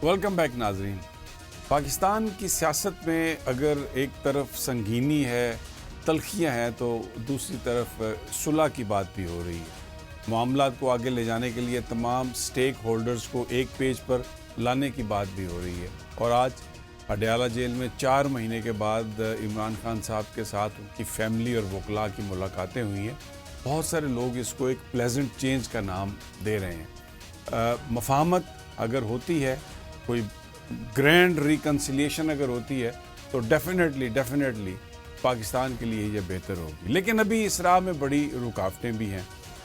Welcome back ناظرین. پاکستان کی سیاست میں اگر ایک طرف سنگینی ہے، تلخیاں ہیں، تو دوسری طرف صلح کی بات بھی ہو رہی ہے. معاملات کو آگے لے جانے کے لیے تمام سٹیک ہولڈرز کو ایک پیج پر لانے کی بات بھی ہو رہی ہے. اور آج اڈیالہ جیل میں 4 مہینے کے بعد عمران خان صاحب کے ساتھ ان کی فیملی اور وکلاء کی ملاقاتیں ہوئی ہیں. بہت سارے لوگ اس کو ایک پلیزنٹ چینج کا نام دے رہے ہیں. مفاہمت اگر ہوتی ہے، کوئی گرینڈ ریکنسیلیشن اگر ہوتی ہے، تو ڈیفینیٹلی پاکستان کے لیے یہ بہتر ہوگی. لیکن ابھی اس راہ میں بڑی رکاوٹیں بھی ہیں.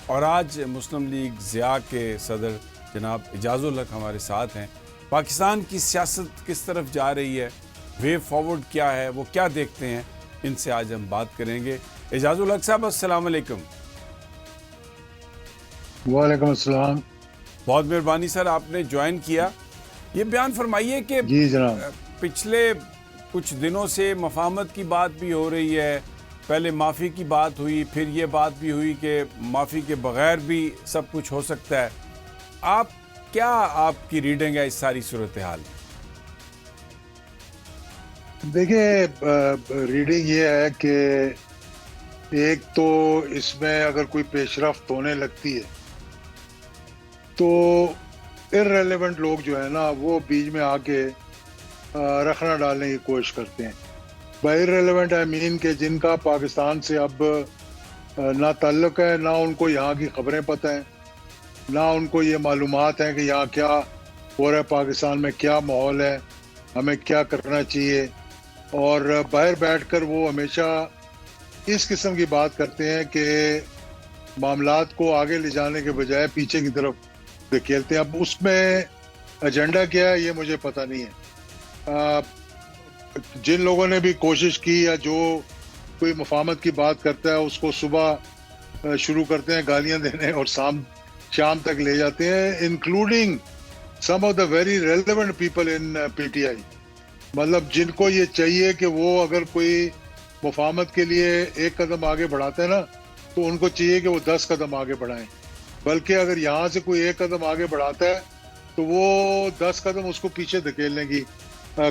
اور آج مسلم لیگ ضیاء کے صدر جناب اعجاز الحق ہمارے ساتھ ہیں. پاکستان کی سیاست کس طرف جا رہی ہے، وے فارورڈ کیا ہے، وہ کیا دیکھتے ہیں، ان سے آج ہم بات کریں گے. اعجاز الحق صاحب، السلام علیکم. وعلیکم السلام. بہت مہربانی سر، آپ نے جوائن کیا. یہ بیان فرمائیے کہ جی جناب، پچھلے کچھ دنوں سے مفاہمت کی بات بھی ہو رہی ہے، پہلے معافی کی بات ہوئی، پھر یہ بات بھی ہوئی کہ معافی کے بغیر بھی سب کچھ ہو سکتا ہے. آپ کی ریڈنگ ہے اس ساری صورتحال میں؟ دیکھیں، ریڈنگ یہ ہے کہ ایک تو اس میں اگر کوئی پیش رفت ہونے لگتی ہے تو ارریلیونٹ لوگ جو ہے نا وہ بیچ میں آ کے رکھنا ڈالنے کی کوشش کرتے ہیں. بائی ارریلیونٹ آئی مین کہ جن کا پاکستان سے اب نہ تعلق ہے، نہ ان کو یہاں کی خبریں پتہ ہیں، نہ ان کو یہ معلومات ہیں کہ یہاں کیا ہو رہا ہے، پاکستان میں کیا ماحول ہے، ہمیں کیا کرنا چاہیے. اور باہر بیٹھ کر وہ ہمیشہ اس قسم کی بات کرتے ہیں کہ معاملات کو آگے لے جانے کے بجائے پیچھے کی طرف دھکیلتے ہیں. اب اس میں ایجنڈا کیا ہے یہ مجھے پتہ نہیں ہے. جن لوگوں نے بھی کوشش کی یا جو کوئی مفاہمت کی بات کرتا ہے اس کو صبح شروع کرتے ہیں گالیاں دینے اور شام تک لے جاتے ہیں، including some of the very relevant people in P T I. مطلب جن کو یہ چاہیے کہ وہ اگر کوئی مفاہمت کے لیے ایک قدم آگے بڑھاتے ہیں نا تو ان کو چاہیے کہ وہ 10 قدم آگے بڑھائیں. بلکہ اگر یہاں سے کوئی ایک قدم آگے بڑھاتا ہے تو وہ 10 قدم اس کو پیچھے دھکیلنے کی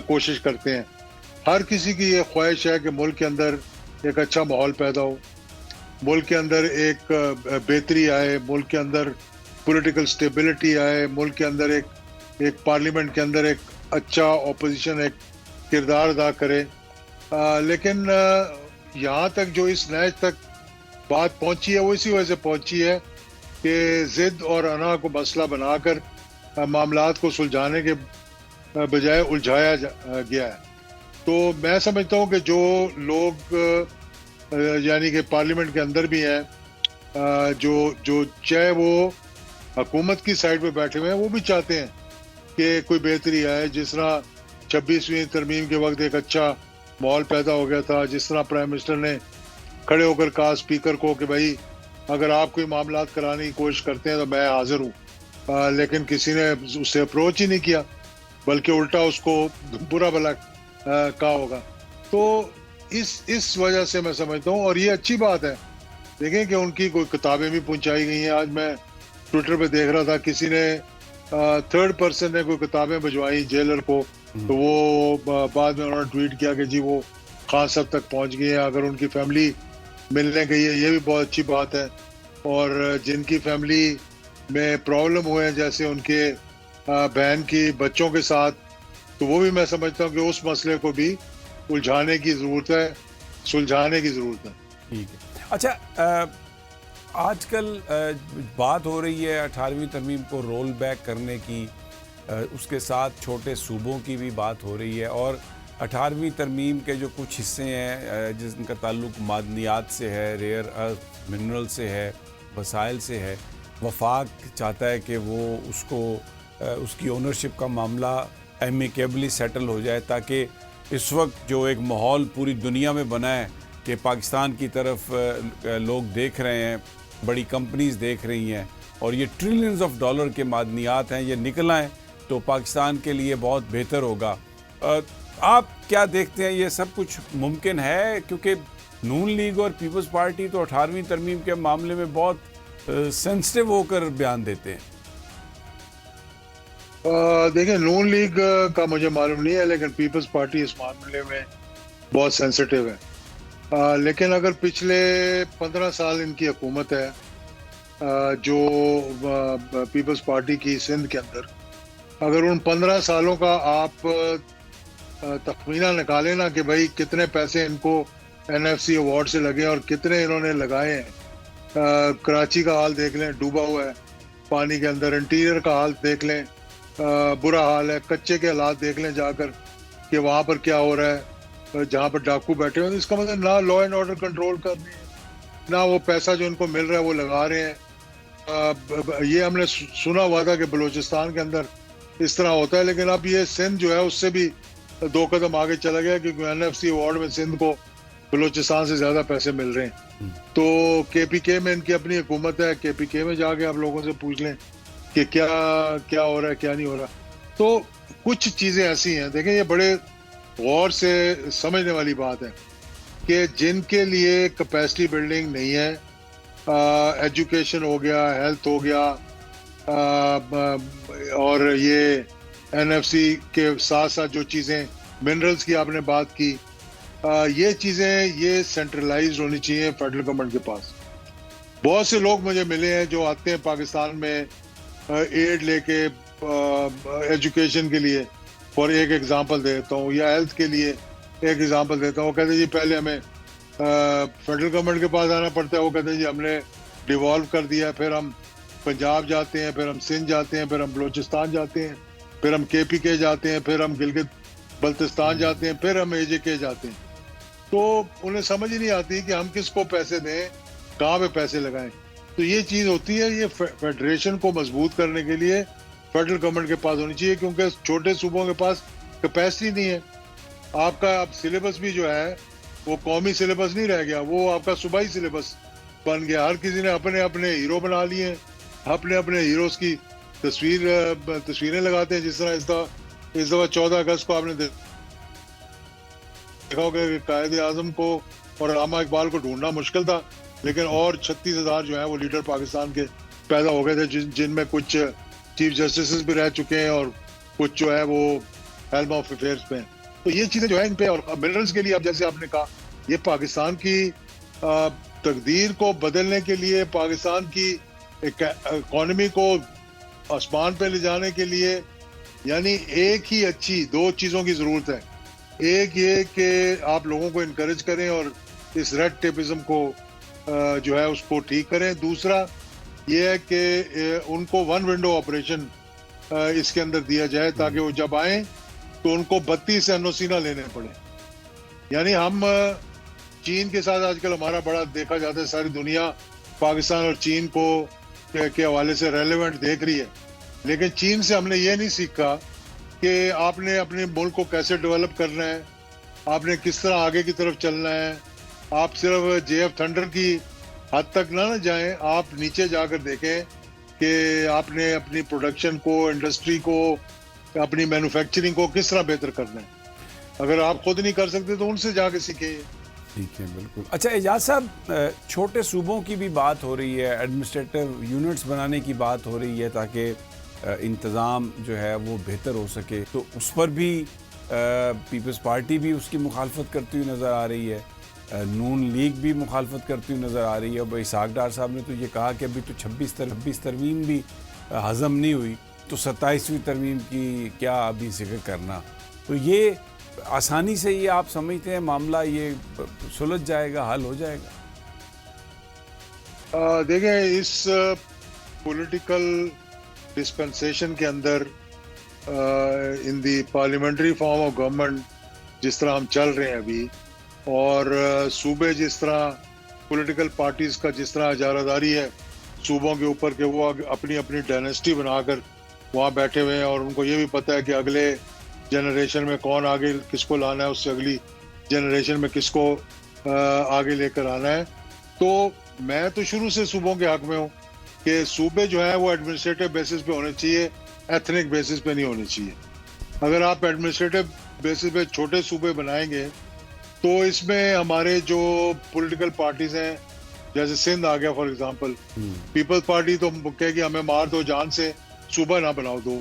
کوشش کرتے ہیں. ہر کسی کی یہ خواہش ہے کہ ملک کے اندر ایک اچھا ماحول پیدا ہو، ملک کے اندر ایک بہتری آئے، ملک کے اندر پولیٹیکل سٹیبلٹی آئے، ملک کے اندر ایک پارلیمنٹ کے اندر ایک اچھا اپوزیشن ایک کردار ادا کرے. لیکن یہاں تک جو اس نیچ تک بات پہنچی ہے وہ اسی وجہ سے پہنچی ہے کہ ضد اور انا کو مسئلہ بنا کر معاملات کو سلجھانے کے بجائے الجھایا گیا ہے. تو میں سمجھتا ہوں کہ جو لوگ یعنی کہ پارلیمنٹ کے اندر بھی ہیں، جو چاہے وہ حکومت کی سائڈ پہ بیٹھے ہوئے ہیں، وہ بھی چاہتے ہیں کہ کوئی بہتری آئے. جس طرح 26ویں ترمیم کے وقت ایک اچھا ماحول پیدا ہو گیا تھا، جس طرح پرائم منسٹر نے کھڑے ہو کر کہا اسپیکر کو کہ بھائی اگر آپ کوئی معاملات کرانے کی کوشش کرتے ہیں تو میں حاضر ہوں. لیکن کسی نے اس سے اپروچ ہی نہیں کیا، بلکہ الٹا اس کو برا بھلا کہا ہوگا. تو اس وجہ سے میں سمجھتا ہوں، اور یہ اچھی بات ہے. دیکھیں کہ ان کی کوئی کتابیں بھی پہنچائی گئی ہیں. آج میں ٹویٹر پہ دیکھ رہا تھا کسی نے تھرڈ پرسن نے کوئی کتابیں بھجوائی جیلر کو، تو وہ بعد میں انہوں نے ٹویٹ کیا کہ جی وہ خان صاحب تک پہنچ گئے ہیں. اگر ان کی فیملی ملنے گئی ہے یہ بھی بہت اچھی بات ہے. اور جن کی فیملی میں پرابلم ہوئے ہیں جیسے ان کے بہن کی بچوں کے ساتھ، تو وہ بھی میں سمجھتا ہوں کہ اس مسئلے کو بھی الجھانے کی ضرورت ہے، سلجھانے کی ضرورت ہے. ٹھیک ہے. اچھا، آج کل بات ہو رہی ہے 18ویں ترمیم کو رول بیک کرنے کی، اس کے ساتھ چھوٹے صوبوں کی بھی بات ہو رہی ہے. اور 18ویں ترمیم کے جو کچھ حصے ہیں جن کا تعلق معدنیات سے ہے، ریئر ارتھ منرل سے ہے، وسائل سے ہے، وفاق چاہتا ہے کہ وہ اس کی اونرشپ کا معاملہ ایمیکیبلی سیٹل ہو جائے، تاکہ اس وقت جو ایک ماحول پوری دنیا میں بنا ہے کہ پاکستان کی طرف لوگ دیکھ رہے ہیں، بڑی کمپنیز دیکھ رہی ہیں، اور یہ ٹریلینز آف ڈالر کے معدنیات ہیں، یہ نکل آئیں تو پاکستان کے لیے بہت بہتر ہوگا. آپ کیا دیکھتے ہیں، یہ سب کچھ ممکن ہے؟ کیونکہ نون لیگ اور پیپلز پارٹی تو 18ویں ترمیم کے معاملے میں بہت سینسٹیو ہو کر بیان دیتے ہیں. دیکھیں نون لیگ کا مجھے معلوم نہیں ہے، لیکن پیپلز پارٹی اس معاملے میں بہت سینسٹیو ہے. لیکن اگر پچھلے 15 سال ان کی حکومت ہے جو پیپلز پارٹی کی سندھ کے اندر، اگر ان 15 سالوں کا آپ تخمینہ نکالیں نا کہ بھائی کتنے پیسے ان کو NFC ایوارڈ سے لگے اور کتنے انہوں نے لگائے ہیں. کراچی کا حال دیکھ لیں، ڈوبا ہوا ہے پانی کے اندر. انٹیریئر کا حال دیکھ لیں، برا حال ہے. کچے کے حالات دیکھ لیں جا کر کہ وہاں پر کیا ہو رہا ہے، جہاں پر ڈاکو بیٹھے ہوئے ہیں. اس کا مطلب نہ لا اینڈ آرڈر کنٹرول کرنی ہے، نہ وہ پیسہ جو ان کو مل رہا ہے وہ لگا رہے ہیں. یہ ہم نے سنا ہوا تھا کہ بلوچستان کے اندر اس طرح ہوتا ہے، لیکن اب یہ سندھ جو ہے اس سے بھی 2 قدم آگے چلا گیا، کیونکہ NFC ایوارڈ میں سندھ کو بلوچستان سے زیادہ پیسے مل رہے ہیں. تو KPK میں ان کی اپنی حکومت ہے، KPK میں جا کے آپ لوگوں سے پوچھ لیں کہ کیا ہو رہا ہے، کیا نہیں ہو رہا. تو کچھ چیزیں ایسی ہیں، دیکھیں یہ بڑے غور سے سمجھنے والی بات ہے کہ جن کے لیے کیپیسٹی بلڈنگ نہیں ہے، ایجوکیشن ہو گیا، ہیلتھ ہو گیا، اور یہ NFC کے ساتھ ساتھ جو چیزیں منرلز کی آپ نے بات کی، یہ چیزیں یہ سینٹرلائزڈ ہونی چاہیے فیڈرل گورنمنٹ کے پاس. بہت سے لوگ مجھے ملے ہیں جو آتے ہیں پاکستان میں ایڈ لے کے ایجوکیشن کے لیے، اور ایک ایگزامپل دیتا ہوں، یا ہیلتھ کے لیے ایک ایگزامپل دیتا ہوں. وہ کہتے ہیں جی پہلے ہمیں فیڈرل گورنمنٹ کے پاس آنا پڑتا ہے. وہ کہتے ہیں جی ہم نے ڈیوالو کر دیا، پھر ہم پنجاب جاتے ہیں، پھر ہم سندھ جاتے ہیں، پھر ہم بلوچستان جاتے ہیں، پھر ہم KPK جاتے ہیں، پھر ہم گلگت بلتستان جاتے ہیں، پھر ہم AJK جاتے ہیں. تو انہیں سمجھ ہی نہیں آتی کہ ہم کس کو پیسے دیں، کہاں پہ پیسے لگائیں. تو یہ چیز ہوتی ہے، یہ فیڈریشن کو مضبوط کرنے کے لیے فیڈرل گورنمنٹ کے پاس ہونی چاہیے، کیونکہ چھوٹے صوبوں کے پاس کیپیسٹی نہیں ہے. آپ کا اب سلیبس بھی جو ہے وہ قومی سلیبس نہیں رہ گیا، وہ آپ کا صوبائی سلیبس بن گیا. ہر کسی نے اپنے اپنے ہیرو بنا لیے ہیں، اپنے اپنے ہیروز کی تصویریں لگاتے ہیں. جس طرح اس دفعہ 14 اگست کو آپ نے دیکھا ہوگا کہ قائد اعظم کو اور علامہ اقبال کو ڈھونڈنا مشکل تھا، لیکن اور 36,000 جو ہیں وہ لیڈر پاکستان کے پیدا ہو گئے تھے، جن میں کچھ چیف جسٹسز بھی رہ چکے ہیں اور کچھ جو ہے وہ ہیلم آف افیئرس پہ ہیں. تو یہ چیزیں جو ہیں ان پہ، اور منرلز کے لیے اب جیسے آپ نے کہا، یہ پاکستان کی تقدیر کو بدلنے کے لیے، پاکستان کی اکانومی کو آسمان پہ لے جانے کے لیے، یعنی ایک ہی اچھی 2 چیزوں کی ضرورت ہے. ایک یہ کہ آپ لوگوں کو انکریج کریں اور اس ریڈ ٹیپزم کو جو ہے اس کو ٹھیک کریں. دوسرا یہ ہے کہ ان کو 1 ونڈو آپریشن اس کے اندر دیا جائے، تاکہ وہ جب آئیں تو ان کو 32 NOC نہ لینے پڑے. یعنی ہم چین کے ساتھ آج کل ہمارا بڑا دیکھا جاتا ہے، ساری دنیا پاکستان اور چین کو کے حوالے سے ریلیونٹ دیکھ رہی ہے، لیکن چین سے ہم نے یہ نہیں سیکھا کہ آپ نے اپنے ملک کو کیسے ڈیولپ کرنا ہے، آپ نے کس طرح آگے کی طرف چلنا ہے. آپ صرف JF تھنڈر کی حد تک نہ جائیں، آپ نیچے جا کر دیکھیں کہ آپ نے اپنی پروڈکشن کو، انڈسٹری کو، اپنی مینوفیکچرنگ کو کس طرح بہتر کرنا ہے. اگر آپ خود نہیں کر سکتے تو ان سے جا کے سیکھیں. ٹھیک ہے، بالکل. اچھا اعجاز صاحب، چھوٹے صوبوں کی بھی بات ہو رہی ہے، ایڈمنسٹریٹو یونٹس بنانے کی بات ہو رہی ہے تاکہ انتظام جو ہے وہ بہتر ہو سکے. تو اس پر بھی پیپلز پارٹی بھی اس کی مخالفت کرتی ہوئی نظر آ رہی ہے، نون لیگ بھی مخالفت کرتی ہوئی نظر آ رہی ہے. اور اسحاق ڈار صاحب نے تو یہ کہا کہ ابھی تو 26 ترمیم بھی ہضم نہیں ہوئی، تو 27ویں ترمیم کی کیا ابھی ذکر کرنا. تو یہ آسانی سے یہ آپ سمجھتے ہیں معاملہ یہ سلجھ جائے گا، حل ہو جائے گا؟ دیکھیں اس پولیٹیکل ڈسپنسیشن کے اندر، ان دی پارلیمنٹری فارم آف گورنمنٹ جس طرح ہم چل رہے ہیں ابھی، اور صوبے جس طرح پولیٹیکل پارٹیز کا جس طرح اجارہ داری ہے صوبوں کے اوپر کہ وہ اپنی اپنی ڈائنیسٹی بنا کر وہاں بیٹھے ہوئے ہیں، اور ان کو یہ بھی پتہ ہے کہ اگلے جنریشن میں کون آگے کس کو لانا ہے، اس سے اگلی جنریشن میں کس کو آگے لے کر آنا ہے. تو میں تو شروع سے صوبوں کے حق میں ہوں کہ صوبے جو ہیں وہ ایڈمنسٹریٹو بیسس پہ ہونے چاہیے، ایتھنک بیسس پہ نہیں ہونے چاہیے. اگر آپ ایڈمنسٹریٹو بیسس پہ چھوٹے صوبے بنائیں گے تو اس میں ہمارے جو پولیٹیکل پارٹیز ہیں، جیسے سندھ آ گیا فار ایگزامپل، پیپلز پارٹی تو کہے گی ہمیں مار دو جان سے، صوبہ نہ بناؤ دو.